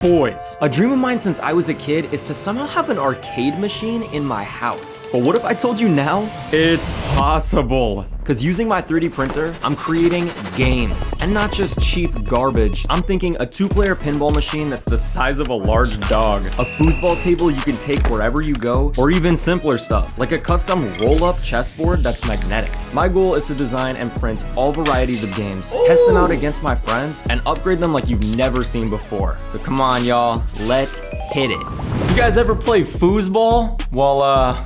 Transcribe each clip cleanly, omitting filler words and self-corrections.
Boys, a dream of mine since I was a kid is to somehow have an arcade machine in my house. But what if I told you now? It's possible. Because using my 3D printer, I'm creating games. And not just cheap garbage. I'm thinking a 2-player pinball machine that's the size of a large dog. A foosball table you can take wherever you go. Or even simpler stuff, like a custom roll-up chessboard that's magnetic. My goal is to design and print all varieties of games, test them out against my friends, and upgrade them like you've never seen before. So come on, y'all, let's hit it. You guys ever play foosball? Well,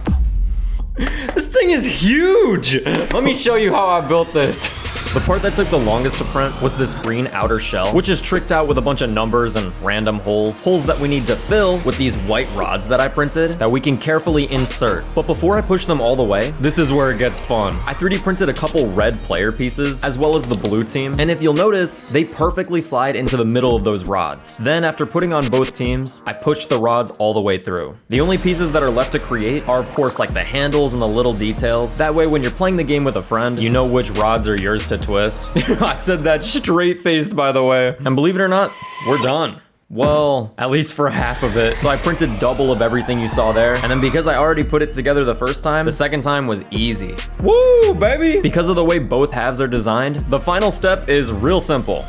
this thing is huge. Let me show you how I built this. The part that took the longest to print was this green outer shell, which is tricked out with a bunch of numbers and random holes that we need to fill with these white rods that I printed that we can carefully insert. But before I push them all the way, this is where it gets fun. I 3D printed a couple red player pieces as well as the blue team, and if you'll notice, they perfectly slide into the middle of those rods. Then after putting on both teams, I pushed the rods all the way through. The only pieces that are left to create are of course like the handles and the little details. That way when you're playing the game with a friend, you know which rods are yours to twist. I said that straight-faced, by the way. And believe it or not, we're done. Well, at least for half of it. So I printed double of everything you saw there. And then because I already put it together the first time, the second time was easy. Woo, baby! Because of the way both halves are designed, the final step is real simple.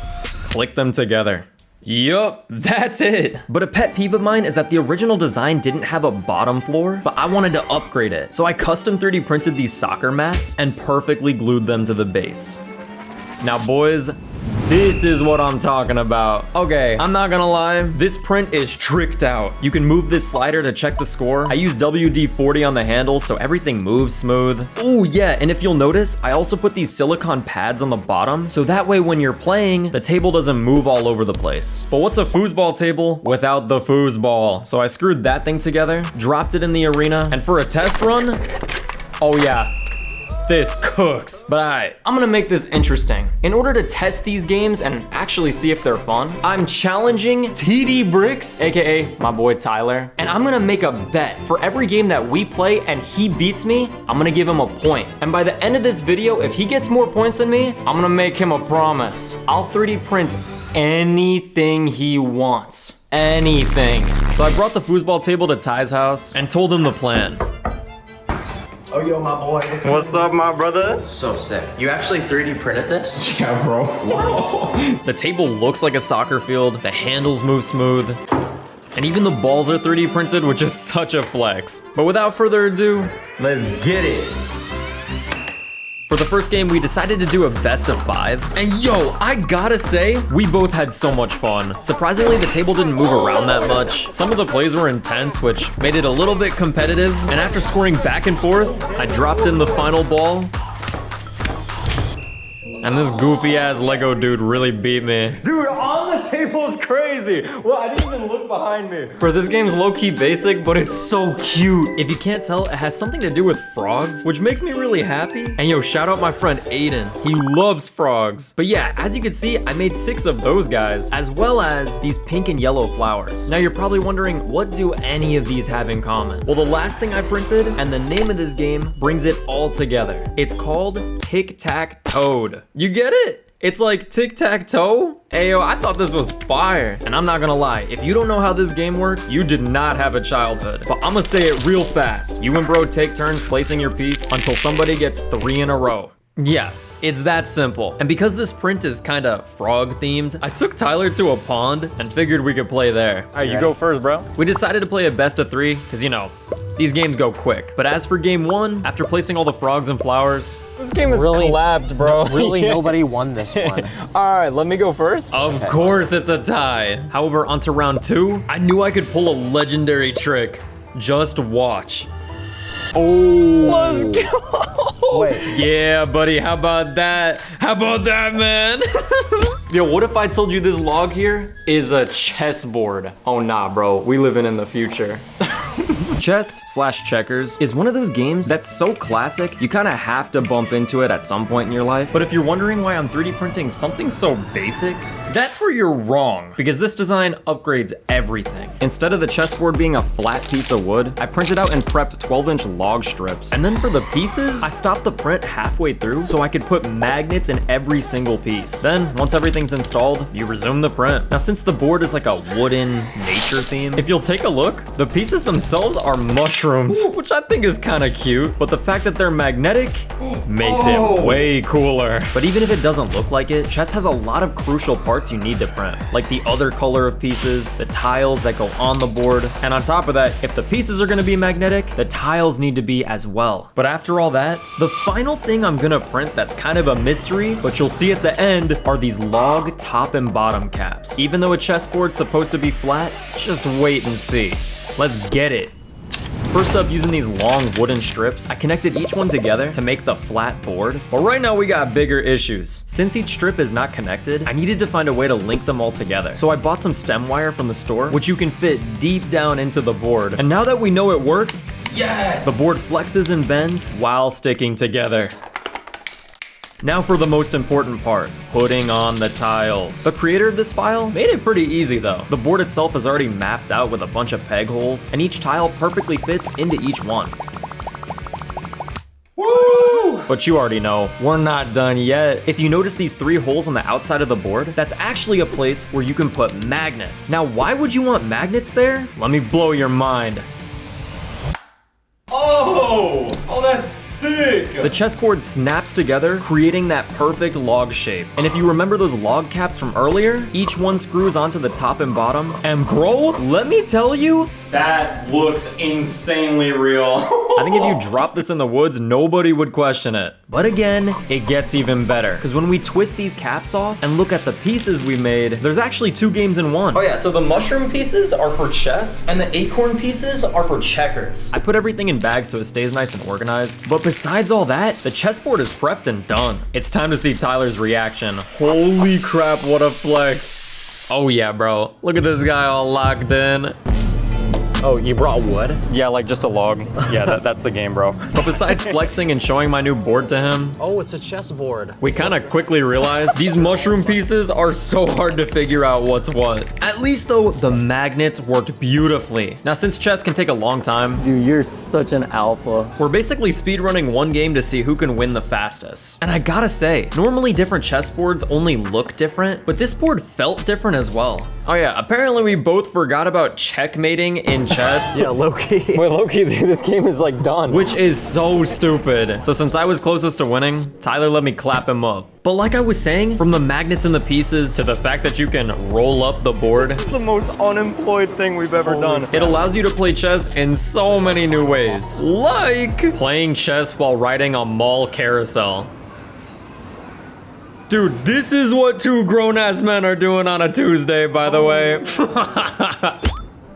Click them together. Yup, that's it. But a pet peeve of mine is that the original design didn't have a bottom floor, but I wanted to upgrade it. So I custom 3D printed these soccer mats and perfectly glued them to the base. Now boys, this is what I'm talking about. Okay, I'm not gonna lie, this print is tricked out. You can move this slider to check the score. I use WD-40 on the handle so everything moves smooth. Oh yeah, and if you'll notice, I also put these silicone pads on the bottom, so that way when you're playing, the table doesn't move all over the place. But what's a foosball table without the foosball? So I screwed that thing together, dropped it in the arena, and for a test run, oh yeah, this cooks. But alright, I'm gonna make this interesting. In order to test these games and actually see if they're fun, I'm challenging TD Bricks, aka my boy Tyler, and I'm gonna make a bet. For every game that we play and he beats me, I'm gonna give him a point. And by the end of this video, if he gets more points than me, I'm gonna make him a promise. I'll 3D print anything he wants. Anything. So I brought the foosball table to Ty's house and told him the plan. Oh, yo, my boy. What's up, my brother? So sick. You actually 3D printed this? Yeah, bro. Wow. The table looks like a soccer field, the handles move smooth, and even the balls are 3D printed, which is such a flex. But without further ado, let's get it. For the first game, we decided to do a best of 5. And yo, I gotta say, we both had so much fun. Surprisingly, the table didn't move around that much. Some of the plays were intense, which made it a little bit competitive. And after scoring back and forth, I dropped in the final ball. And this goofy ass Lego dude really beat me. Dude, on the table is crazy. Well, I didn't even look behind me. For this game's low-key basic, but it's so cute. If you can't tell, it has something to do with frogs, which makes me really happy. And yo, shout out my friend Aiden. He loves frogs. But yeah, as you can see, I made 6 of those guys, as well as these pink and yellow flowers. Now you're probably wondering, what do any of these have in common? Well, the last thing I printed and the name of this game brings it all together. It's called Tic-Tac-Toe. You get it? It's like tic-tac-toe? Ayo, I thought this was fire. And I'm not gonna lie, if you don't know how this game works, you did not have a childhood. But I'ma say it real fast. You and bro take turns placing your piece until somebody gets 3 in a row. Yeah. It's that simple. And because this print is kinda frog themed, I took Tyler to a pond and figured we could play there. All right, you go first, bro. We decided to play a best of 3, cause you know, these games go quick. But as for game 1, after placing all the frogs and flowers, this game is really collabed, bro. Really, nobody won this one. All right, let me go first. Of course it's a tie. However, onto round 2, I knew I could pull a legendary trick. Just watch. Oh, let's go. Wait. Yeah, buddy, how about that? How about that, man? Yo, what if I told you this log here is a chessboard? Oh nah, bro, we living in the future. Chess/checkers is one of those games that's so classic, you kinda have to bump into it at some point in your life. But if you're wondering why I'm 3D printing something so basic, That's where you're wrong, because this design upgrades everything. Instead of the chessboard being a flat piece of wood, I printed out and prepped 12-inch log strips. And then for the pieces, I stopped the print halfway through so I could put magnets in every single piece. Then, once everything's installed, you resume the print. Now, since the board is like a wooden nature theme, if you'll take a look, the pieces themselves are mushrooms, which I think is kind of cute, but the fact that they're magnetic makes it way cooler. But even if it doesn't look like it, chess has a lot of crucial parts you need to print, like the other color of pieces, the tiles that go on the board, and on top of that, if the pieces are gonna be magnetic, the tiles need to be as well. But after all that, the final thing I'm gonna print that's kind of a mystery, but you'll see at the end, are these log top and bottom caps. Even though a chessboard's supposed to be flat, just wait and see. Let's get it. First up, using these long wooden strips, I connected each one together to make the flat board. But right now we got bigger issues. Since each strip is not connected, I needed to find a way to link them all together. So I bought some stem wire from the store, which you can fit deep down into the board. And now that we know it works, yes! The board flexes and bends while sticking together. Now for the most important part, putting on the tiles. The creator of this file made it pretty easy though. The board itself is already mapped out with a bunch of peg holes, and each tile perfectly fits into each one. Woo! But you already know, we're not done yet. If you notice these 3 holes on the outside of the board, that's actually a place where you can put magnets. Now, why would you want magnets there? Let me blow your mind. Oh, that's sick. The chessboard snaps together, creating that perfect log shape. And if you remember those log caps from earlier, each one screws onto the top and bottom. And bro, let me tell you, that looks insanely real. I think if you drop this in the woods, nobody would question it. But again, it gets even better, because when we twist these caps off and look at the pieces we made, there's actually 2 games in one. Oh yeah, so the mushroom pieces are for chess, and the acorn pieces are for checkers. I put everything in bags so it stays nice and organized. But besides all that, the chessboard is prepped and done. It's time to see Tyler's reaction. Holy crap, what a flex. Oh yeah, bro. Look at this guy all locked in. Oh, you brought wood? Yeah, like just a log. Yeah, that's the game, bro. But besides flexing and showing my new board to him, oh, it's a chessboard. we kind of quickly realized these mushroom pieces are so hard to figure out what's what. At least though, the magnets worked beautifully. Now, since chess can take a long time, Dude, you're such an alpha. we're basically speedrunning one game to see who can win the fastest. And I gotta say, normally different chessboards only look different, but this board felt different as well. Oh yeah, apparently we both forgot about checkmating in chess. Yeah, low-key. Wait, Loki, this game is like done. Which is so stupid. So since I was closest to winning, Tyler let me clap him up. But like I was saying, from the magnets in the pieces to the fact that you can roll up the board, This is the most unemployed thing we've ever done. it allows you to play chess in so many new ways. Like playing chess while riding a mall carousel. Dude, this is what 2 grown-ass men are doing on a Tuesday, by the way.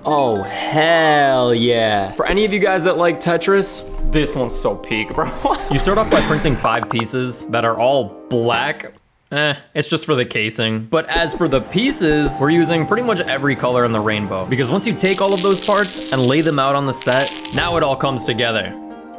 Oh, hell yeah. For any of you guys that like Tetris, this one's so peak, bro. You start off by printing 5 pieces that are all black. It's just for the casing. But as for the pieces, we're using pretty much every color in the rainbow. Because once you take all of those parts and lay them out on the set, now it all comes together.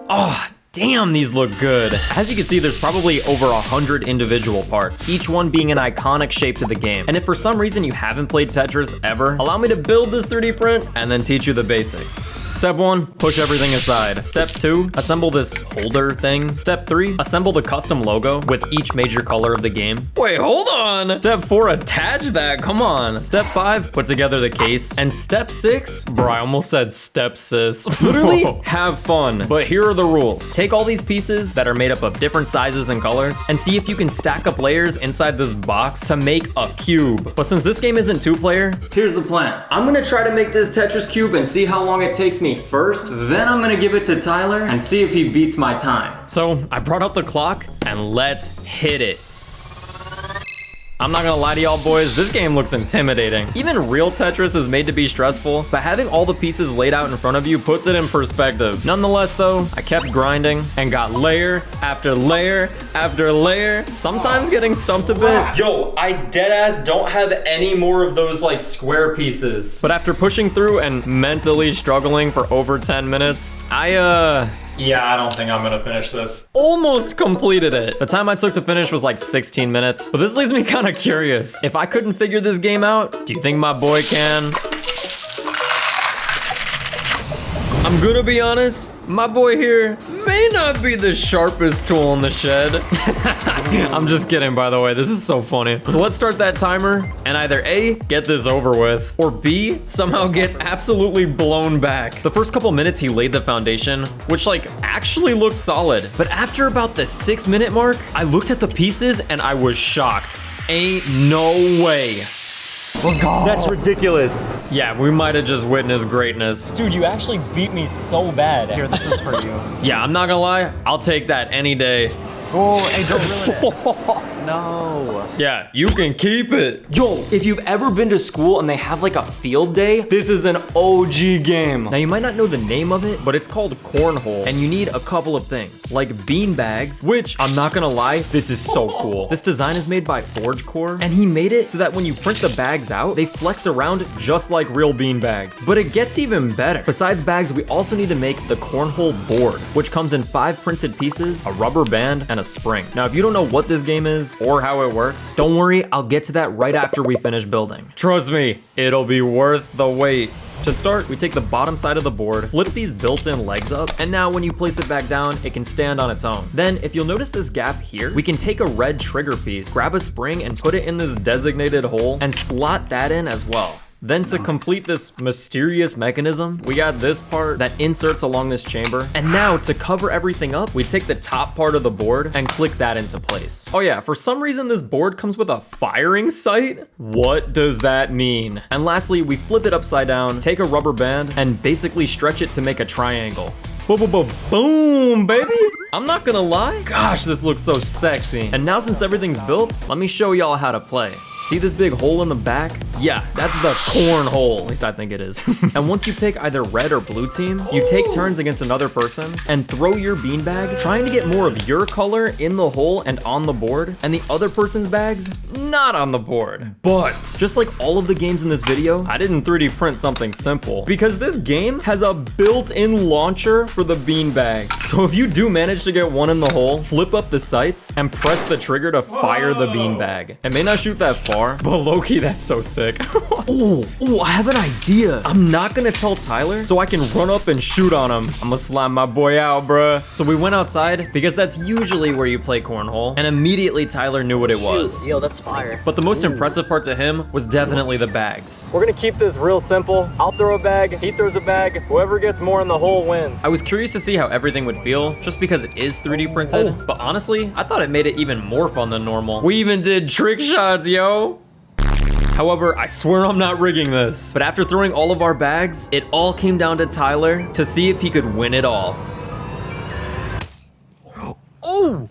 Oh, damn, these look good. As you can see, there's probably over 100 individual parts, each one being an iconic shape to the game. And if for some reason you haven't played Tetris ever, allow me to build this 3D print and then teach you the basics. Step 1, push everything aside. Step 2, assemble this holder thing. Step 3, assemble the custom logo with each major color of the game. Wait, hold on. Step 4, attach that, come on. Step 5, put together the case. And step 6, bro, I almost said step sis. Literally, have fun. But here are the rules. Take all these pieces that are made up of different sizes and colors and see if you can stack up layers inside this box to make a cube. But since this game isn't 2-player, here's the plan. I'm gonna try to make this Tetris cube and see how long it takes me first. Then I'm gonna give it to Tyler and see if he beats my time. So I brought out the clock and let's hit it. I'm not gonna lie to y'all boys, this game looks intimidating. Even real Tetris is made to be stressful, but having all the pieces laid out in front of you puts it in perspective. Nonetheless though, I kept grinding and got layer after layer after layer, sometimes getting stumped a bit. Yo, I deadass don't have any more of those like square pieces. But after pushing through and mentally struggling for over 10 minutes, Yeah, I don't think I'm gonna finish this. Almost completed it. The time I took to finish was like 16 minutes, but this leaves me kind of curious. If I couldn't figure this game out, do you think my boy can? I'm gonna be honest, my boy here may not be the sharpest tool in the shed. I'm just kidding, by the way. This is so funny. So let's start that timer and either A, get this over with, or B, somehow get absolutely blown back. The first couple minutes he laid the foundation, which like actually looked solid. But after about the 6-minute mark, I looked at the pieces and I was shocked. Ain't no way. Let's go. That's ridiculous. Yeah, we might have just witnessed greatness. Dude, you actually beat me so bad. Here, this is for you. Yeah, I'm not gonna lie, I'll take that any day. Oh, hey, don't ruin it. No. Yeah, you can keep it. Yo, if you've ever been to school and they have like a field day, this is an OG game. Now you might not know the name of it, but it's called Cornhole, and you need a couple of things, like bean bags, which I'm not gonna lie, this is so cool. This design is made by ForgeCore, and he made it so that when you print the bags out, they flex around just like real bean bags. But it gets even better. Besides bags, we also need to make the Cornhole board, which comes in 5 printed pieces, a rubber band, and a spring. Now, if you don't know what this game is or how it works, don't worry, I'll get to that right after we finish building. Trust me, it'll be worth the wait. To start, we take the bottom side of the board, flip these built-in legs up, and now when you place it back down, it can stand on its own. Then, if you'll notice this gap here, we can take a red trigger piece, grab a spring, and put it in this designated hole, and slot that in as well. Then to complete this mysterious mechanism, we got this part that inserts along this chamber. And now to cover everything up, we take the top part of the board and click that into place. Oh yeah, for some reason this board comes with a firing sight? What does that mean? And lastly, we flip it upside down, take a rubber band, and basically stretch it to make a triangle. Boom, baby! I'm not gonna lie, gosh, this looks so sexy. And now since everything's built, let me show y'all how to play. See this big hole in the back? Yeah, that's the cornhole, at least I think it is. And once you pick either red or blue team, you take turns against another person and throw your beanbag, trying to get more of your color in the hole and on the board, and the other person's bags not on the board. But just like all of the games in this video, I didn't 3D print something simple, because this game has a built-in launcher for the beanbags. So if you do manage to get one in the hole, flip up the sights and press the trigger to fire the beanbag. It may not shoot that far, but low-key, that's so sick. Oh, I have an idea. I'm not gonna tell Tyler so I can run up and shoot on him. I'm gonna slime my boy out, bruh. So we went outside because that's usually where you play cornhole, and immediately Tyler knew what it was. Yo, that's fire. But the most impressive part to him was definitely the bags. We're gonna keep this real simple. I'll throw a bag, he throws a bag. Whoever gets more in the hole wins. I was curious to see how everything would feel, just because it is 3D printed. But honestly, I thought it made it even more fun than normal. We even did trick shots, yo. However, I swear I'm not rigging this. But after throwing all of our bags, it all came down to Tyler to see if he could win it all. Oh!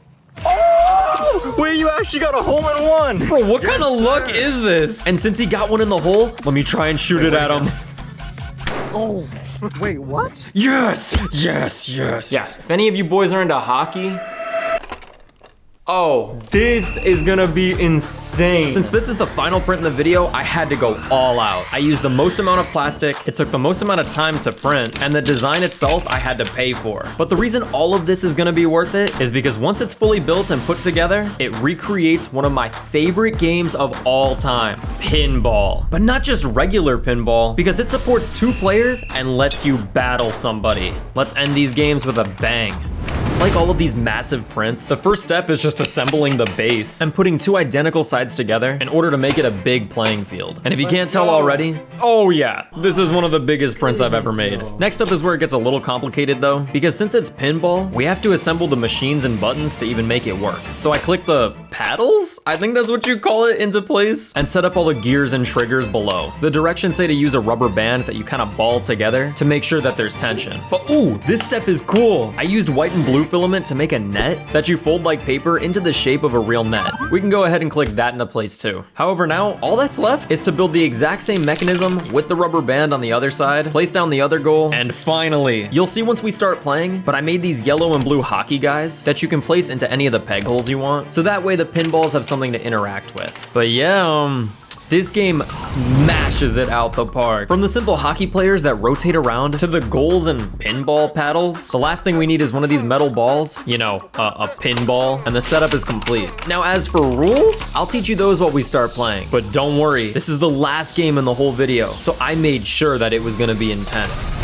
Wait, you actually got a hole in one! Bro, what kind of luck is this? And since he got one in the hole, let me try and shoot it at him. Oh, wait, what? Yes! Yeah, if any of you boys are into hockey, oh, this is gonna be insane. Since this is the final print in the video, I had to go all out. I used the most amount of plastic, it took the most amount of time to print, and the design itself I had to pay for. But the reason all of this is gonna be worth it is because once it's fully built and put together, it recreates one of my favorite games of all time, pinball. But not just regular pinball, because it supports 2 players and lets you battle somebody. Let's end these games with a bang. Like all of these massive prints, the first step is just assembling the base and putting 2 identical sides together in order to make it a big playing field. And if you can't tell already, oh yeah, this is one of the biggest prints I've ever made. Next up is where it gets a little complicated though, because since it's pinball, we have to assemble the machines and buttons to even make it work. So I click the paddles, I think that's what you call it, into place, and set up all the gears and triggers below. The directions say to use a rubber band that you kind of ball together to make sure that there's tension. But ooh, this step is cool. I used white and blue filament to make a net that you fold like paper into the shape of a real net. We can go ahead and click that into place too. However, now all that's left is to build the exact same mechanism with the rubber band on the other side, place down the other goal, and finally, you'll see once we start playing, but I made these yellow and blue hockey guys that you can place into any of the peg holes you want, so that way the pinballs have something to interact with. But yeah, This game smashes it out the park. From the simple hockey players that rotate around to the goals and pinball paddles, the last thing we need is one of these metal balls, you know, a pinball, and the setup is complete. Now, as for rules, I'll teach you those while we start playing. But don't worry, this is the last game in the whole video, so I made sure that it was gonna be intense.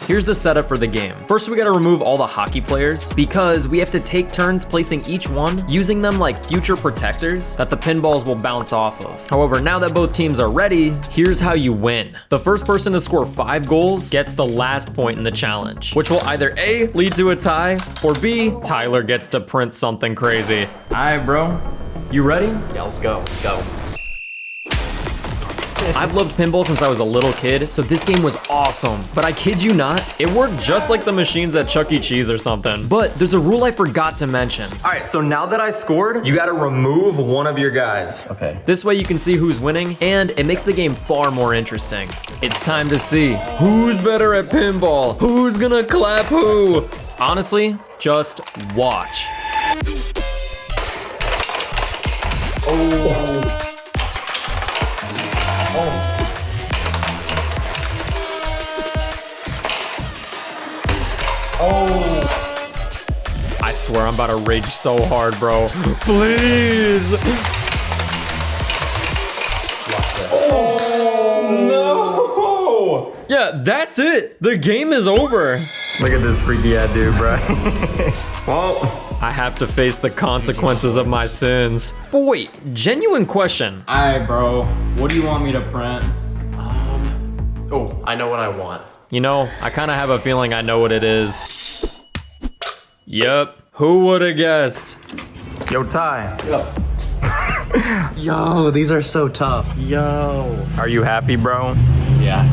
Here's the setup for the game. First, we gotta remove all the hockey players because we have to take turns placing each one, using them like future protectors that the pinballs will bounce off of. However, now that both teams are ready, here's how you win. The first person to score 5 goals gets the last point in the challenge, which will either A, lead to a tie, or B, Tyler gets to print something crazy. All right, bro, you ready? Yeah, let's go. Let's go. I've loved pinball since I was a little kid, so this game was awesome. But I kid you not, it worked just like the machines at Chuck E. Cheese or something. But there's a rule I forgot to mention. All right, so now that I scored, you gotta remove one of your guys. Okay. This way you can see who's winning, and it makes the game far more interesting. It's time to see who's better at pinball, who's gonna clap who. Honestly, just watch. I swear I'm about to rage so hard, bro. Please. Oh, no. Yeah, that's it. The game is over. Look at this freaky ass dude, bro. Well, I have to face the consequences of my sins. But wait, genuine question. Alright, bro. What do you want me to print? Oh, I know what I want. You know, I kind of have a feeling I know what it is. Yep. Who would have guessed? Yo, Ty. Yo, these are so tough. Yo. Are you happy, bro? Yeah.